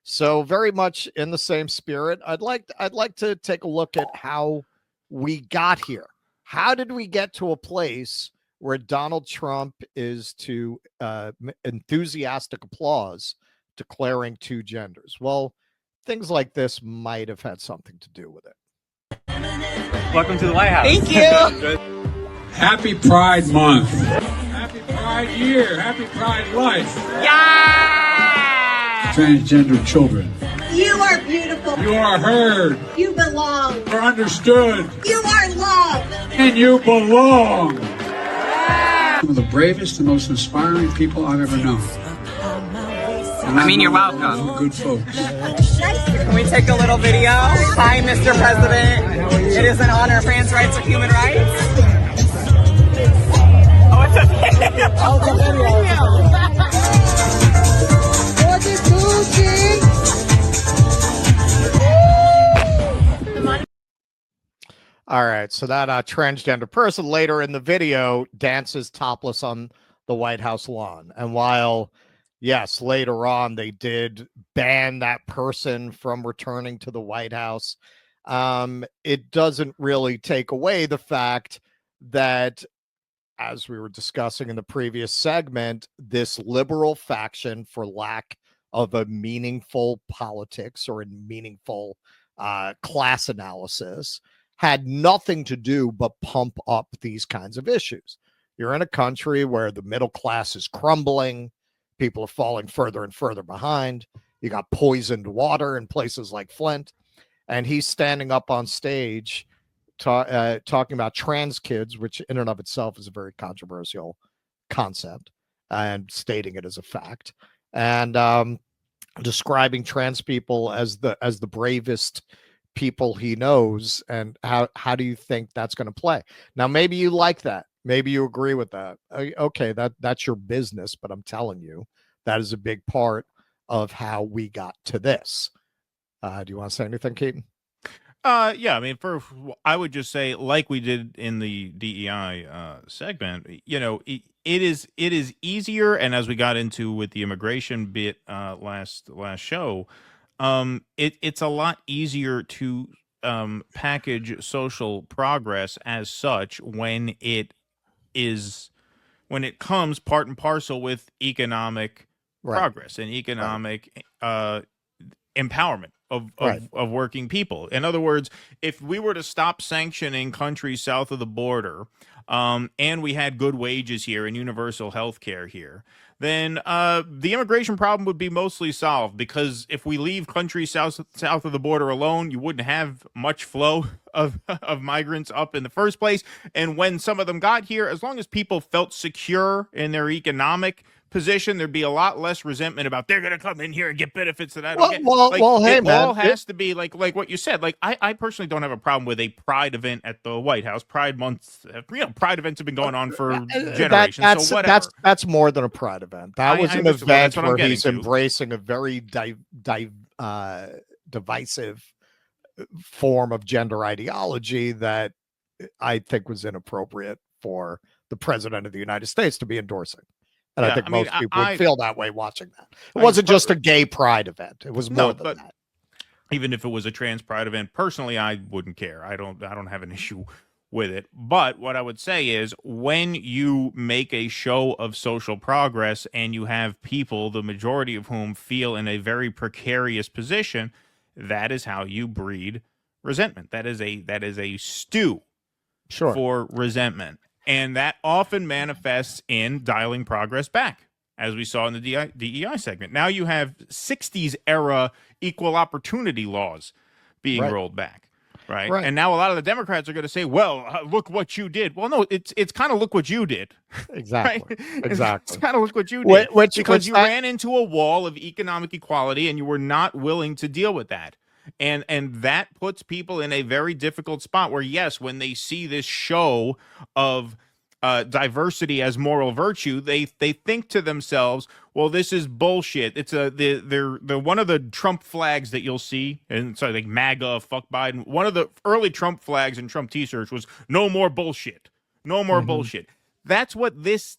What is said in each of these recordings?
So very much in the same spirit, I'd like to take a look at how we got here. How did we get to a place where Donald Trump is to enthusiastic applause declaring two genders? Well, things like this might have had something to do with it. Welcome to the White House. Thank you. Happy Pride Month. Happy Pride Year. Happy Pride Life. Yeah! Transgender children. You are beautiful. You are heard. You belong. You are understood. You are loved. And you belong. Some of the bravest and most inspiring people I've ever known. You're welcome. Good folks. Can we take a little video? Hi, Mr. President. It is an honor. Trans rights are human rights. Oh, it's a video. Oh, it's a video. All right, so that transgender person later in the video dances topless on the White House lawn. And while, yes, later on they did ban that person from returning to the White House, it doesn't really take away the fact that, as we were discussing in the previous segment, this liberal faction, for lack of a meaningful politics or a meaningful class analysis, had nothing to do but pump up these kinds of issues. You're in a country where the middle class is crumbling. People are falling further and further behind. You got poisoned water in places like Flint. And he's standing up on stage talking about trans kids, which in and of itself is a very controversial concept, and stating it as a fact. And describing trans people as the bravest people he knows. And how do you think that's going to play? Now, maybe you like that. Maybe you agree with that. Okay, that's your business, but I'm telling you, that is a big part of how we got to this. Do you want to say anything, Keaton? Yeah, I would just say, like we did in the DEI segment, it is easier, and as we got into with the immigration bit last show, it's a lot easier to package social progress as such when it comes part and parcel with economic progress and economic empowerment of working people. In other words, if we were to stop sanctioning countries south of the border, and we had good wages here and universal health care here, then the immigration problem would be mostly solved, because if we leave countries south of the border alone, you wouldn't have much flow of migrants up in the first place. And when some of them got here, as long as people felt secure in their economic position, there'd be a lot less resentment about they're going to come in here and get benefits that I don't get. Hey, it man, all has to be like what you said. Like I personally don't have a problem with a pride event at the White House. Pride months, pride events have been going on for generations. So whatever. That's more than a pride event. That was an event where he's embracing a very divisive form of gender ideology that I think was inappropriate for the president of the United States to be endorsing. And I think most people would feel that way watching that. It wasn't just a gay pride event. It was more than that. Even if it was a trans pride event, personally, I wouldn't care. I don't have an issue with it. But what I would say is, when you make a show of social progress and you have people, the majority of whom feel in a very precarious position, that is how you breed resentment. That is a stew for resentment. And that often manifests in dialing progress back, as we saw in the DEI segment. Now you have 60s era equal opportunity laws being rolled back, right? And now a lot of the Democrats are going to say, well, look what you did. Well, no, it's kind of look what you did. Exactly. Right? Exactly. It's kind of look what you did. Because you ran into a wall of economic equality and you were not willing to deal with that. And that puts people in a very difficult spot where, yes, when they see this show of diversity as moral virtue, they think to themselves, well, this is bullshit. It's they're one of the Trump flags that you'll see, and so like MAGA, fuck Biden. One of the early Trump flags in Trump t-shirts was no more bullshit. No more bullshit. That's what this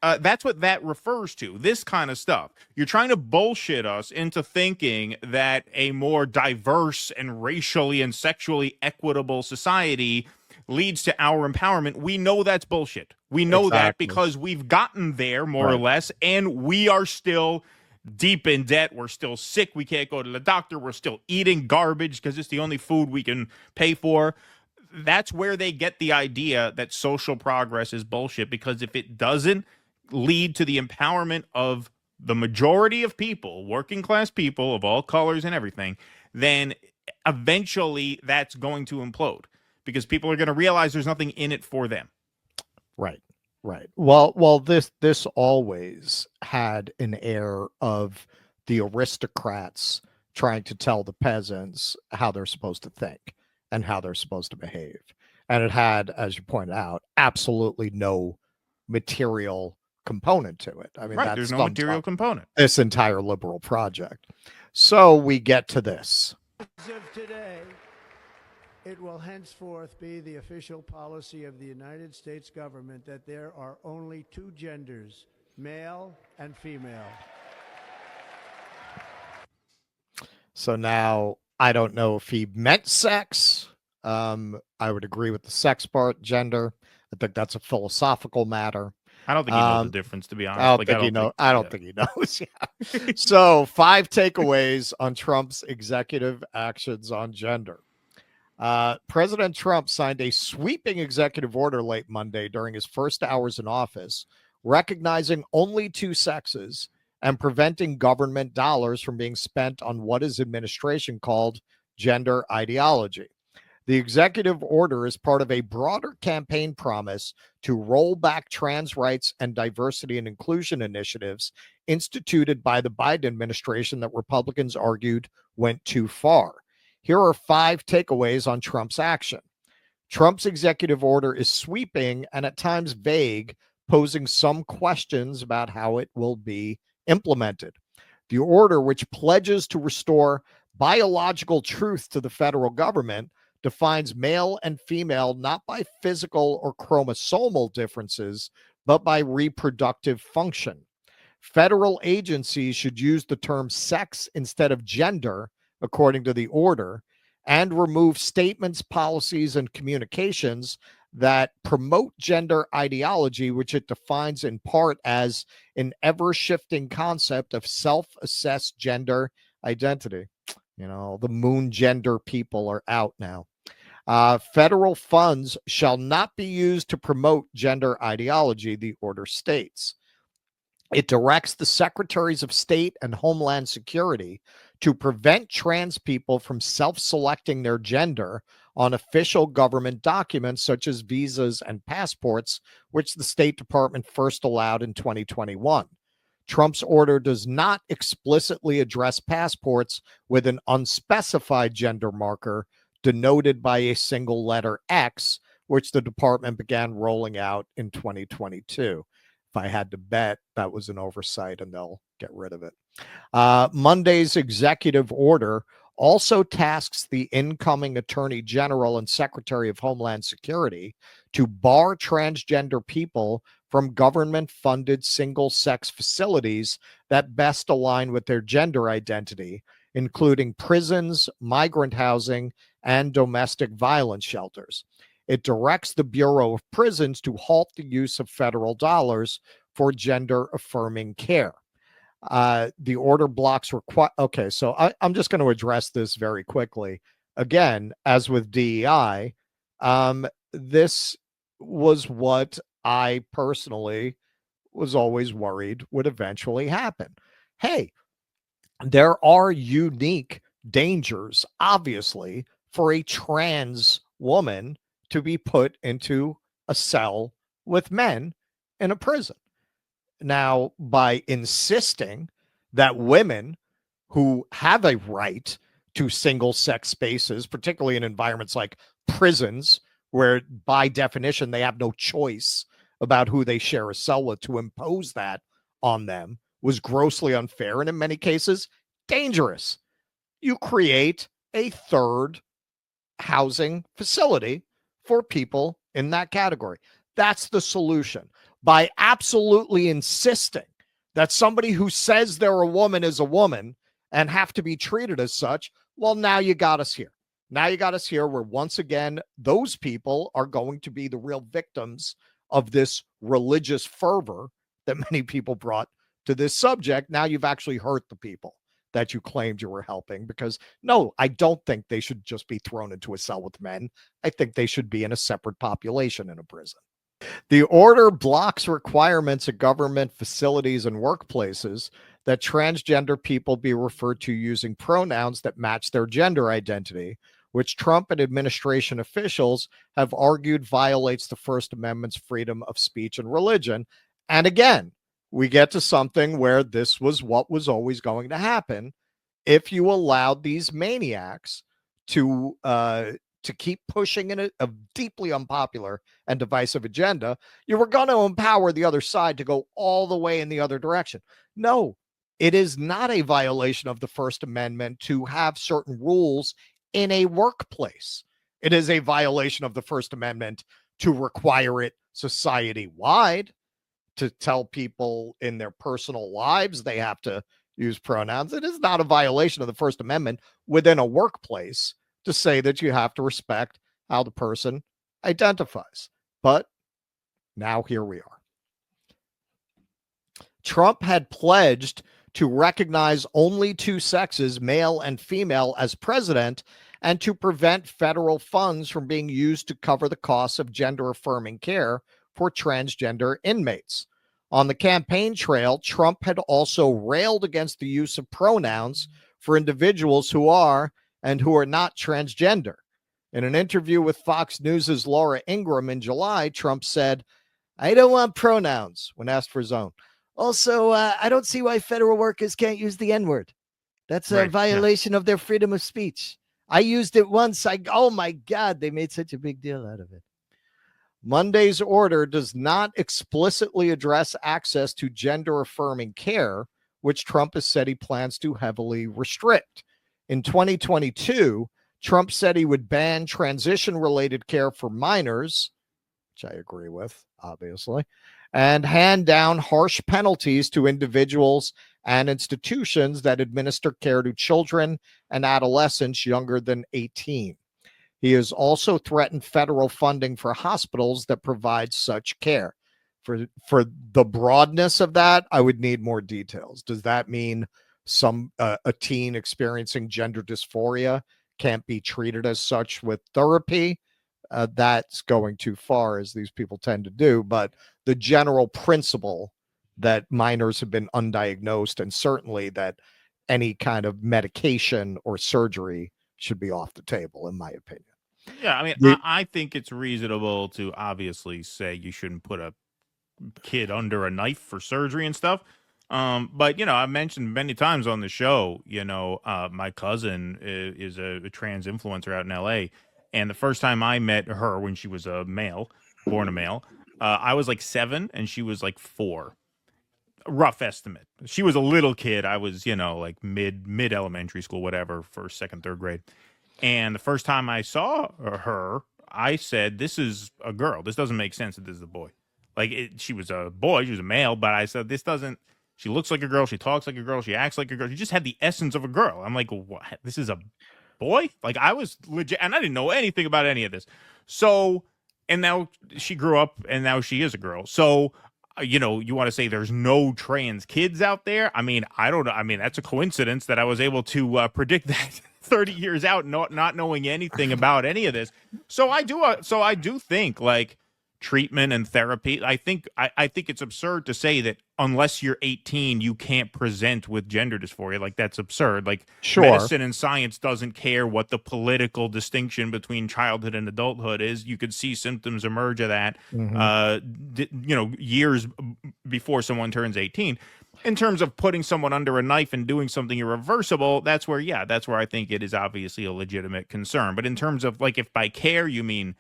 That's what that refers to. This kind of stuff. You're trying to bullshit us into thinking that a more diverse and racially and sexually equitable society leads to our empowerment. We know that's bullshit. We know that Exactly. because we've gotten there more or Right. less, and we are still deep in debt. We're still sick. We can't go to the doctor. We're still eating garbage because it's the only food we can pay for. That's where they get the idea that social progress is bullshit, because if it doesn't lead to the empowerment of the majority of people, working class people of all colors and everything, then eventually that's going to implode because people are going to realize there's nothing in it for them. Right. Right. Well, this always had an air of the aristocrats trying to tell the peasants how they're supposed to think and how they're supposed to behave. And it had, as you pointed out, absolutely no material component to it. I mean, Right. that's There's no sums material up component. this entire liberal project. So we get to this. As of today, it will henceforth be the official policy of the United States government that there are only two genders, male and female. So now I don't know if he meant sex. I would agree with the sex part, gender. I think that's a philosophical matter. I don't think he knows the difference, to be honest. I don't think he knows. I don't think he knows. Yeah. So 5 takeaways on Trump's executive actions on gender. President Trump signed a sweeping executive order late Monday during his first hours in office, recognizing only 2 sexes and preventing government dollars from being spent on what his administration called gender ideology. The executive order is part of a broader campaign promise to roll back trans rights and diversity and inclusion initiatives instituted by the Biden administration that Republicans argued went too far. Here are 5 takeaways on Trump's action. Trump's executive order is sweeping and at times vague, posing some questions about how it will be implemented. The order, which pledges to restore biological truth to the federal government, defines male and female not by physical or chromosomal differences, but by reproductive function. Federal agencies should use the term sex instead of gender, according to the order, and remove statements, policies, and communications that promote gender ideology, which it defines in part as an ever-shifting concept of self-assessed gender identity. You know, the moon gender people are out now. Federal funds shall not be used to promote gender ideology, the order states. It directs the secretaries of state and Homeland Security to prevent trans people from self-selecting their gender on official government documents such as visas and passports, which the State Department first allowed in 2021. Trump's order does not explicitly address passports with an unspecified gender marker denoted by a single letter X, which the department began rolling out in 2022. If I had to bet, that was an oversight and they'll get rid of it. Monday's executive order also tasks the incoming Attorney General and Secretary of Homeland Security to bar transgender people from government-funded single-sex facilities that best align with their gender identity, including prisons, migrant housing, and domestic violence shelters. It directs the Bureau of Prisons to halt the use of federal dollars for gender-affirming care. The order blocks okay, so I'm just going to address this very quickly. Again, as with DEI, this was what I personally was always worried would eventually happen. Hey, there are unique dangers, obviously, for a trans woman to be put into a cell with men in a prison. Now, by insisting that women who have a right to single sex spaces, particularly in environments like prisons, where by definition they have no choice about who they share a cell with, to impose that on them was grossly unfair and in many cases dangerous. You create a third housing facility for people in that category. That's the solution. by absolutely insisting that somebody who says they're a woman is a woman and have to be treated as such. Well, now you got us here. Now you got us here where once again, those people are going to be the real victims of this religious fervor that many people brought to this subject. Now you've actually hurt the people that you claimed you were helping, because no, I don't think they should just be thrown into a cell with men. I think they should be in a separate population in a prison. The order blocks requirements at government facilities and workplaces that transgender people be referred to using pronouns that match their gender identity, which Trump and administration officials have argued violates the First Amendment's freedom of speech and religion. And again, we get to something where this was what was always going to happen if you allowed these maniacs to keep pushing in a deeply unpopular and divisive agenda. You were going to empower the other side to go all the way in the other direction. No, it is not a violation of the First Amendment to have certain rules in a workplace. It is a violation of the First Amendment to require it society-wide, to tell people in their personal lives they have to use pronouns. It is not a violation of the First Amendment within a workplace to say that you have to respect how the person identifies. But now here we are. Trump had pledged to recognize only two sexes, male and female, as president, and to prevent federal funds from being used to cover the costs of gender-affirming care for transgender inmates. On the campaign trail, Trump had also railed against the use of pronouns for individuals who are and who are not transgender. In an interview with Fox News' Laura Ingraham in July, Trump said, "I don't want pronouns," when asked for his own. Also, I don't see why federal workers can't use the N-word. That's a violation of their freedom of speech. I used it once. Oh my God, they made such a big deal out of it. Monday's order does not explicitly address access to gender-affirming care, which Trump has said he plans to heavily restrict. In 2022, Trump said he would ban transition-related care for minors, which I agree with, obviously, and hand down harsh penalties to individuals and institutions that administer care to children and adolescents younger than 18. He has also threatened federal funding for hospitals that provide such care. For the broadness of that, I would need more details. Does that mean a teen experiencing gender dysphoria can't be treated as such with therapy? That's going too far, as these people tend to do. But the general principle that minors have been undiagnosed, and certainly that any kind of medication or surgery should be off the table, in my opinion. Yeah, I mean, I think it's reasonable to obviously say you shouldn't put a kid under a knife for surgery and stuff. But, I've mentioned many times on the show, my cousin is a trans influencer out in LA. And the first time I met her, when she was a male, born a male, I was like 7 and she was like 4. Rough estimate. She was a little kid. I was, like mid elementary school, whatever, first, second, third grade. And the first time I saw her, I said, "This is a girl. This doesn't make sense that this is a boy." She was a boy, she was a male, but I said, "This doesn't." She looks like a girl. She talks like a girl. She acts like a girl. She just had the essence of a girl. I'm like, "What? This is a boy?" Like, I was legit, and I didn't know anything about any of this. So, and now she grew up, and now she is a girl. So, you want to say there's no trans kids out there? I mean, I don't know. I mean, that's a coincidence that I was able to predict that 30 years out, not knowing anything about any of this. So I do think, like, treatment and therapy. I think it's absurd to say that unless you're 18, you can't present with gender dysphoria. Like, that's absurd. Like, sure, medicine and science doesn't care what the political distinction between childhood and adulthood is. You could see symptoms emerge of that, years before someone turns 18. In terms of putting someone under a knife and doing something irreversible, that's where I think it is obviously a legitimate concern. But in terms of, like, if by care you mean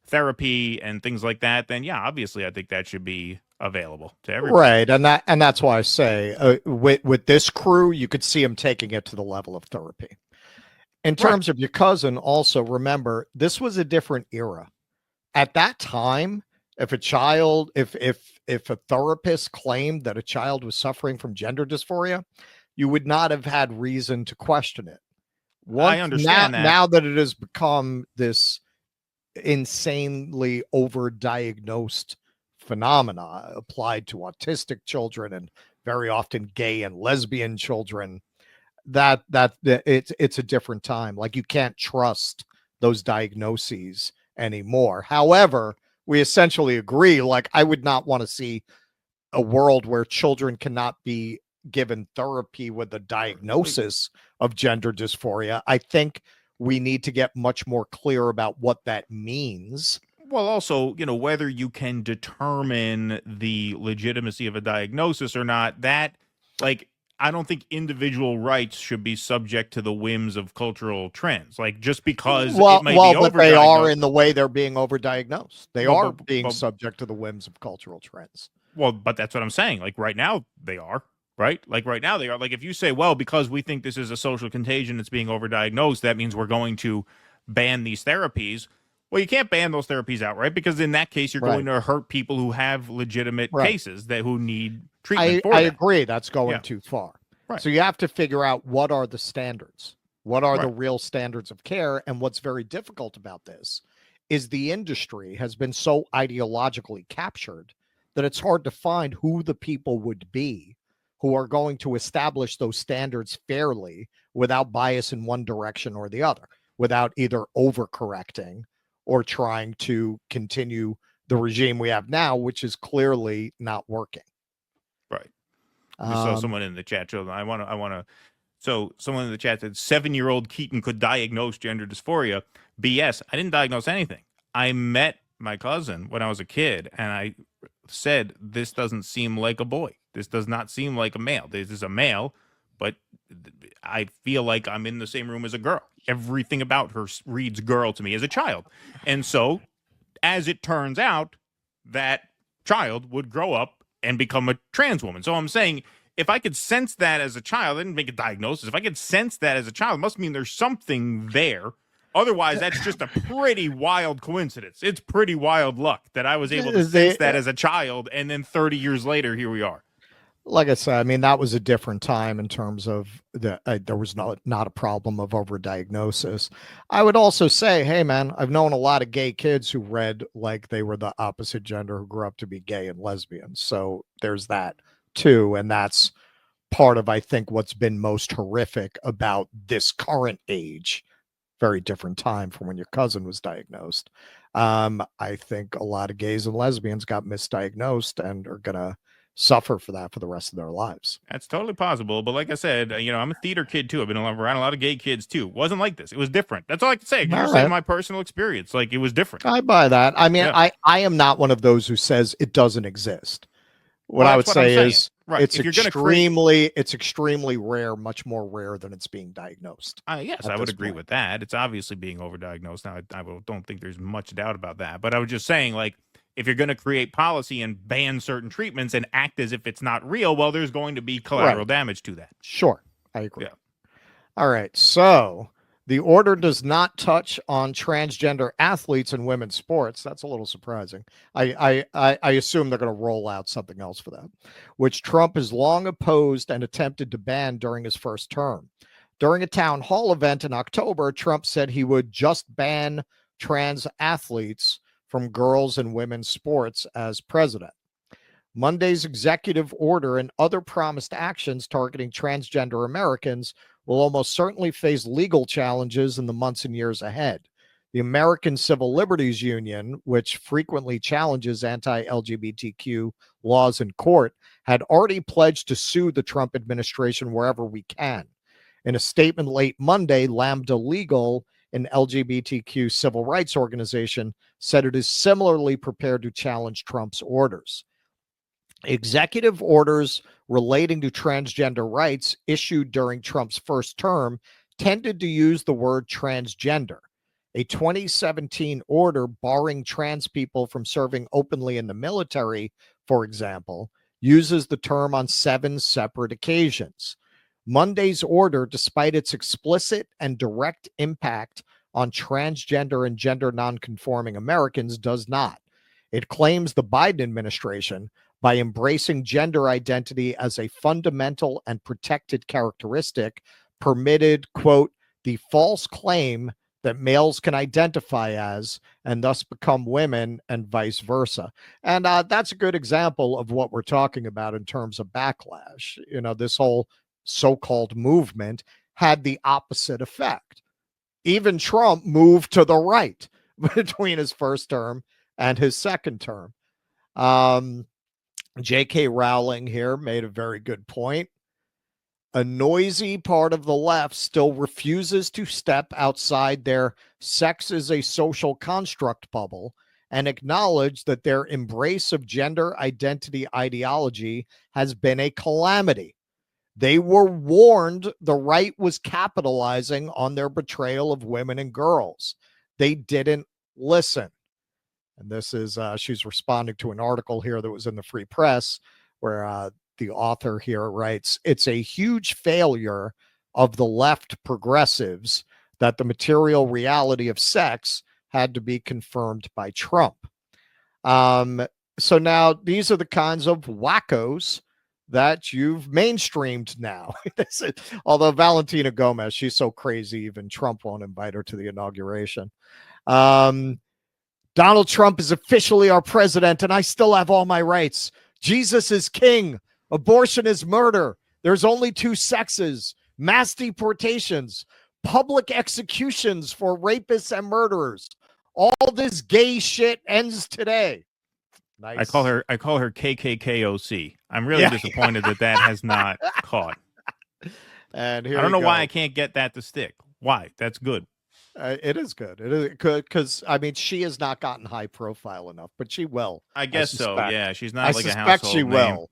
therapy and things like that, then yeah, obviously I think that should be available to everyone. Right, and that's why I say with this crew, you could see them taking it to the level of therapy. In terms of your cousin, also remember, this was a different era. At that time, If a child, if a therapist claimed that a child was suffering from gender dysphoria, you would not have had reason to question it. I understand that. Now that it has become this insanely overdiagnosed phenomena applied to autistic children and very often gay and lesbian children, that it's a different time. Like, you can't trust those diagnoses anymore. However, we essentially agree. Like, I would not want to see a world where children cannot be given therapy with a diagnosis of gender dysphoria. I think we need to get much more clear about what that means. Well, also, whether you can determine the legitimacy of a diagnosis or not, that, like, I don't think individual rights should be subject to the whims of cultural trends. Like, just because it may be but they are overdiagnosed. in the way they're being overdiagnosed. They are being subject to the whims of cultural trends. Well, but that's what I'm saying. Like, right now they are, right? Like, right now they are. Like, if you say, well, because we think this is a social contagion that's being overdiagnosed, that means we're going to ban these therapies. Well, you can't ban those therapies outright, because in that case, you're going to hurt people who have legitimate cases who need treatment for I that. agree. That's going too far. Right. So you have to figure out, what are the standards? What are the real standards of care? And what's very difficult about this is the industry has been so ideologically captured that it's hard to find who the people would be who are going to establish those standards fairly without bias in one direction or the other, without either overcorrecting or trying to continue the regime we have now, which is clearly not working. Right. I saw someone in the chat. So I want to. So someone in the chat said 7-year-old Keaton could diagnose gender dysphoria. BS. I didn't diagnose anything. I met my cousin when I was a kid, and I said, this doesn't seem like a boy. This does not seem like a male. This is a male, but I feel like I'm in the same room as a girl. Everything about her reads girl to me as a child. And so, as it turns out, that child would grow up and become a trans woman. So I'm saying, if I could sense that as a child, I didn't make a diagnosis. If I could sense that as a child, it must mean there's something there. Otherwise, that's just a pretty wild coincidence. It's pretty wild luck that I was able to sense that as a child, and then 30 years later, here we are. Like I said, I mean, that was a different time in terms of there was not a problem of overdiagnosis. I would also say, hey, man, I've known a lot of gay kids who read like they were the opposite gender, who grew up to be gay and lesbian. So there's that too. And that's part of, I think, what's been most horrific about this current age. Very different time from when your cousin was diagnosed. I think a lot of gays and lesbians got misdiagnosed and are going to suffer for that for the rest of their lives. That's totally possible. But like I said, I'm a theater kid too. I've been around a lot of gay kids too. It wasn't like this. It was different. That's all I can say. You're saying my personal experience. Like, it was different. I buy that. I mean, I am not one of those who says it doesn't exist. What I would say is it's extremely rare, much more rare than it's being diagnosed. Yes, I would agree with that. It's obviously being overdiagnosed. Now, I don't think there's much doubt about that. But I was just saying, like, if you're going to create policy and ban certain treatments and act as if it's not real, well, there's going to be collateral damage to that. Sure. I agree. Yeah. All right. So the order does not touch on transgender athletes in women's sports. That's a little surprising. I assume they're going to roll out something else for that, which Trump has long opposed and attempted to ban during his first term. During a town hall event in October, Trump said he would just ban trans athletes from girls and women's sports as president. Monday's executive order and other promised actions targeting transgender Americans will almost certainly face legal challenges in the months and years ahead. The American Civil Liberties Union, which frequently challenges anti-LGBTQ laws in court, had already pledged to sue the Trump administration wherever we can. In a statement late Monday, Lambda Legal, an LGBTQ civil rights organization, said it is similarly prepared to challenge Trump's orders. Executive orders relating to transgender rights issued during Trump's first term tended to use the word transgender. A 2017 order barring trans people from serving openly in the military, for example, uses the term on 7 separate occasions. Monday's order, despite its explicit and direct impact on transgender and gender nonconforming Americans, does not. It claims the Biden administration, by embracing gender identity as a fundamental and protected characteristic, permitted, quote, the false claim that males can identify as and thus become women and vice versa. And that's a good example of what we're talking about in terms of backlash. You know, this whole so-called movement had the opposite effect. Even Trump moved to the right between his first term and his second term. J.K. Rowling here made a very good point. A noisy part of the left still refuses to step outside their sex is a social construct bubble and acknowledge that their embrace of gender identity ideology has been a calamity. They were warned the right was capitalizing on their betrayal of women and girls. They didn't listen. And this is, she's responding to an article here that was in the Free Press where the author here writes, it's a huge failure of the left progressives that the material reality of sex had to be confirmed by Trump. So now these are the kinds of wackos that you've mainstreamed now. Although Valentina Gomez, she's so crazy, even Trump won't invite her to the inauguration. Donald Trump is officially our president, and I still have all my rights. Jesus is king. Abortion is murder. There's only two sexes. Mass deportations. Public executions for rapists and murderers. All this gay shit ends today. Nice. I call her KKKOC. I'm really disappointed that has not caught. And here I don't know why I can't get that to stick. Why? That's good. It is good. It is good because I mean she has not gotten high profile enough, but she will. I guess so. Yeah, she's not I like a suspect household she name. will.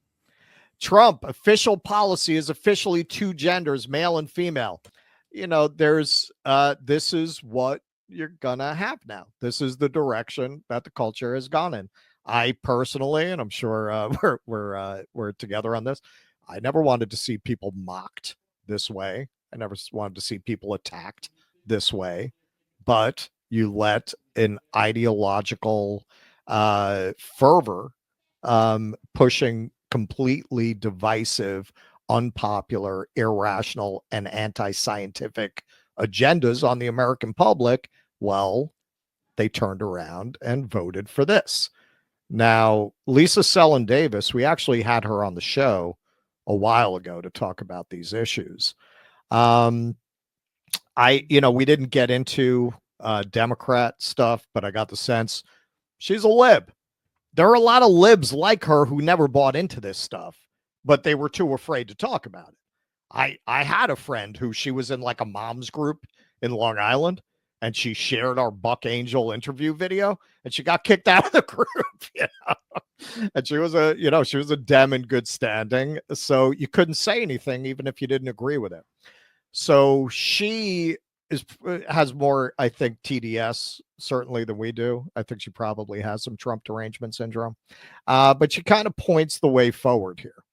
Trump official policy is officially two genders, male and female. You know, there's this is what you're gonna have now. This is the direction that the culture has gone in. I personally, and I'm sure we're together on this, I never wanted to see people mocked this way. I never wanted to see people attacked this way. But you let an ideological fervor pushing completely divisive, unpopular, irrational, and anti-scientific agendas on the American public, well, they turned around and voted for this. Now, Lisa Sellen Davis, we actually had her on the show a while ago to talk about these issues. We didn't get into Democrat stuff, but I got the sense she's a lib. There are a lot of libs like her who never bought into this stuff, but they were too afraid to talk about it. I had a friend who she was in like a mom's group in Long Island, and she shared our Buck Angel interview video, and she got kicked out of the group. And she was a Dem in good standing, so you couldn't say anything even if you didn't agree with it. So she has more, I think, TDS certainly than we do. I think she probably has some Trump derangement syndrome, but she kind of points the way forward here.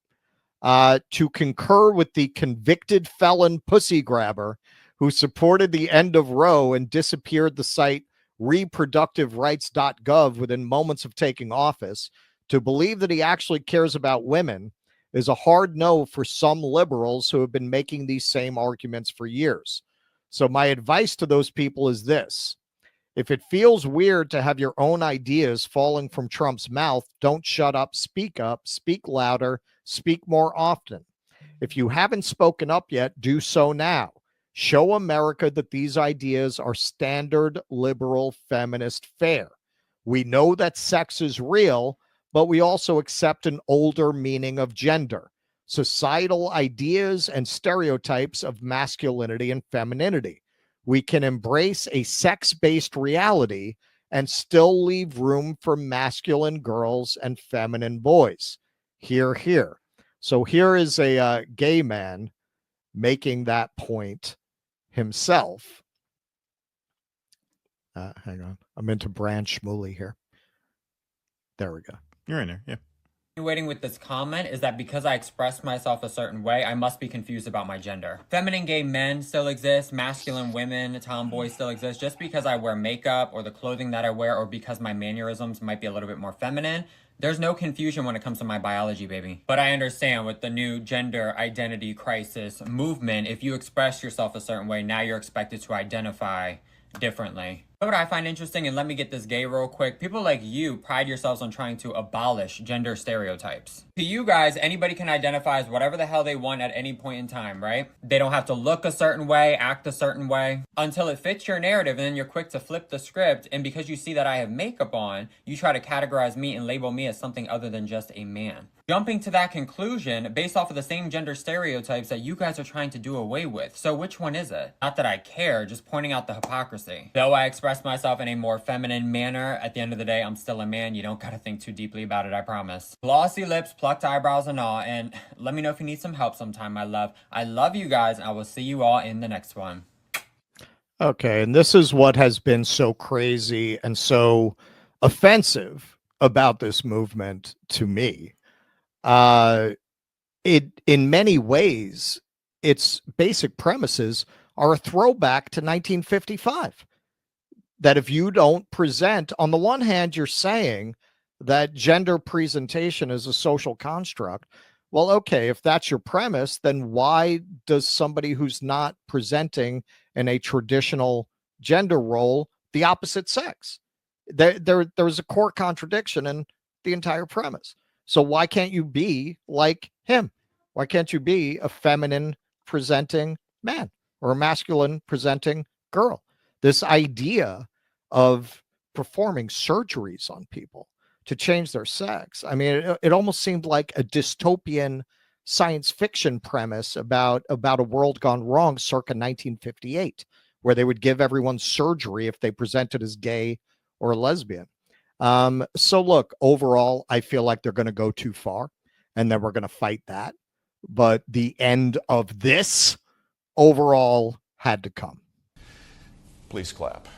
To concur with the convicted felon pussy grabber who supported the end of Roe and disappeared the site reproductiverights.gov within moments of taking office, to believe that he actually cares about women is a hard no for some liberals who have been making these same arguments for years. So my advice to those people is this: if it feels weird to have your own ideas falling from Trump's mouth, don't shut up, speak louder, speak more often. If you haven't spoken up yet, do so now. Show America that these ideas are standard liberal feminist fare. We know that sex is real, but we also accept an older meaning of gender, societal ideas and stereotypes of masculinity and femininity. We can embrace a sex-based reality and still leave room for masculine girls and feminine boys. Hear, hear. So here is a gay man making that point himself. Hang on. I'm into Brand Schmooly here. There we go. You're in there, yeah. Waiting with this comment is that because I express myself a certain way, I must be confused about my gender. Feminine gay men still exist, masculine women, tomboys still exist. Just because I wear makeup or the clothing that I wear or because my mannerisms might be a little bit more feminine, there's no confusion when it comes to my biology, baby. But I understand with the new gender identity crisis movement, if you express yourself a certain way, now you're expected to identify differently. What I find interesting, and let me get this gay real quick, people like you pride yourselves on trying to abolish gender stereotypes. To you guys, anybody can identify as whatever the hell they want at any point in time, right? They don't have to look a certain way, act a certain way, until it fits your narrative, and then you're quick to flip the script, and because you see that I have makeup on, you try to categorize me and label me as something other than just a man. Jumping to that conclusion based off of the same gender stereotypes that you guys are trying to do away with. So which one is it? Not that I care, just pointing out the hypocrisy. Though I express myself in a more feminine manner, at the end of the day, I'm still a man. You don't gotta think too deeply about it, I promise. Glossy lips, plucked eyebrows and all, and let me know if you need some help sometime, my love. I love you guys, and I will see you all in the next one. Okay, and this is what has been so crazy and so offensive about this movement to me. It in many ways, its basic premises are a throwback to 1955. That if you don't present, on the one hand, you're saying that gender presentation is a social construct. Well, okay, if that's your premise, then why does somebody who's not presenting in a traditional gender role the opposite sex? There's a core contradiction in the entire premise. So why can't you be like him? Why can't you be a feminine presenting man or a masculine presenting girl? This idea of performing surgeries on people to change their sex. I mean, it almost seemed like a dystopian science fiction premise about a world gone wrong circa 1958, where they would give everyone surgery if they presented as gay or lesbian. So look, overall, I feel like they're going to go too far, and then we're going to fight that. But the end of this overall had to come. Please clap.